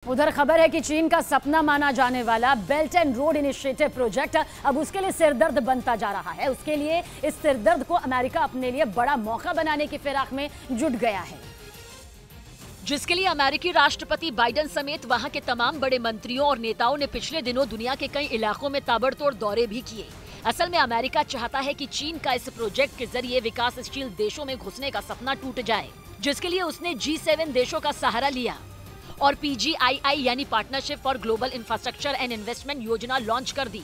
उधर खबर है कि चीन का सपना माना जाने वाला belt and road initiative project अब उसके लिए सिरदर्द बनता जा रहा है। उसके लिए इस सिरदर्द को अमेरिका अपने लिए बड़ा मौका बनाने की फिराक में जुट गया है, जिसके लिए अमेरिकी राष्ट्रपति बाइडेन समेत वहां के तमाम बड़े मंत्रियों और नेताओं ने पिछले दिनों दुनिया के कई इलाकों में ताबड़तोड़ दौरे भी किए। असल में अमेरिका चाहता है कि चीन का इस प्रोजेक्ट के जरिए विकासशील देशों में घुसने का सपना टूट जाए, जिसके लिए उसने G7 देशों का सहारा लिया और PGII यानी partnership for global infrastructure and investment योजना लॉन्च कर दी।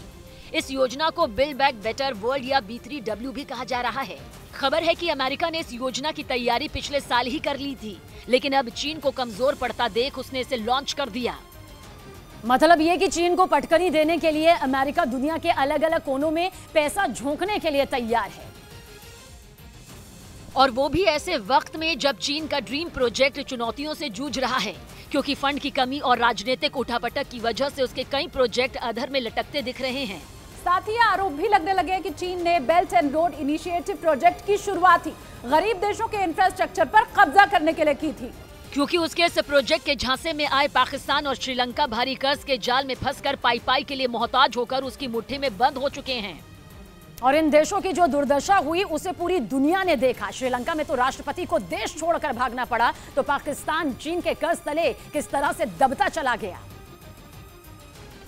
इस योजना को बिल्ड बैक बेटर वर्ल्ड या B3W भी कहा जा रहा है। खबर है कि अमेरिका ने इस योजना की तैयारी पिछले साल ही कर ली थी, लेकिन अब चीन को कमजोर पड़ता देख उसने इसे लॉन्च कर दिया। मतलब ये कि चीन को पटकनी देने के लिए अमेरिका दुनिया के अलग अलग कोनों में पैसा झोंकने के लिए तैयार है, और वो भी ऐसे वक्त में जब चीन का ड्रीम प्रोजेक्ट चुनौतियों से जूझ रहा है, क्योंकि फंड की कमी और राजनीतिक उठापटक की वजह से उसके कई प्रोजेक्ट अधर में लटकते दिख रहे हैं। साथ ही आरोप भी लगने लगे कि चीन ने belt and road initiative project की शुरुआत ही गरीब देशों के इंफ्रास्ट्रक्चर पर कब्जा करने के लिए की थी, क्योंकि उसके इस प्रोजेक्ट के झांसे में आए पाकिस्तान और श्रीलंका भारी कर्ज के जाल में फंसकर पाई के लिए मोहताज होकर उसकी मुट्ठी में बंद हो चुके हैं। और इन देशों की जो दुर्दशा हुई उसे पूरी दुनिया ने देखा। श्रीलंका में तो राष्ट्रपति को देश छोड़कर भागना पड़ा, तो पाकिस्तान चीन के कर्ज तले किस तरह से दबता चला गया,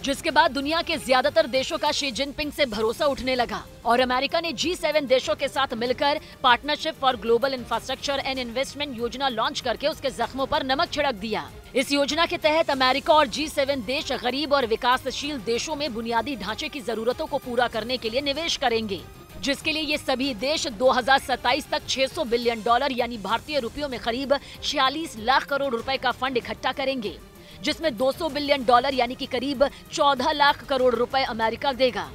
जिसके बाद दुनिया के ज्यादातर देशों का शी जिनपिंग से भरोसा उठने लगा और अमेरिका ने G7 देशों के साथ मिलकर partnership for global infrastructure and investment योजना लॉन्च करके उसके जख्मों पर नमक छिड़क दिया। इस योजना के तहत अमेरिका और G7 देश गरीब और विकासशील देशों में बुनियादी ढांचे की जरूरतों को पूरा करने के लिए निवेश करेंगे, जिसके लिए ये सभी देश 2027 तक $600 बिलियन यानी भारतीय रुपयों में करीब 46 लाख करोड़ रुपए का फंड इकट्ठा करेंगे, जिसमें $200 बिलियन यानी कि करीब 14 लाख करोड़ रुपए अमेरिका देगा।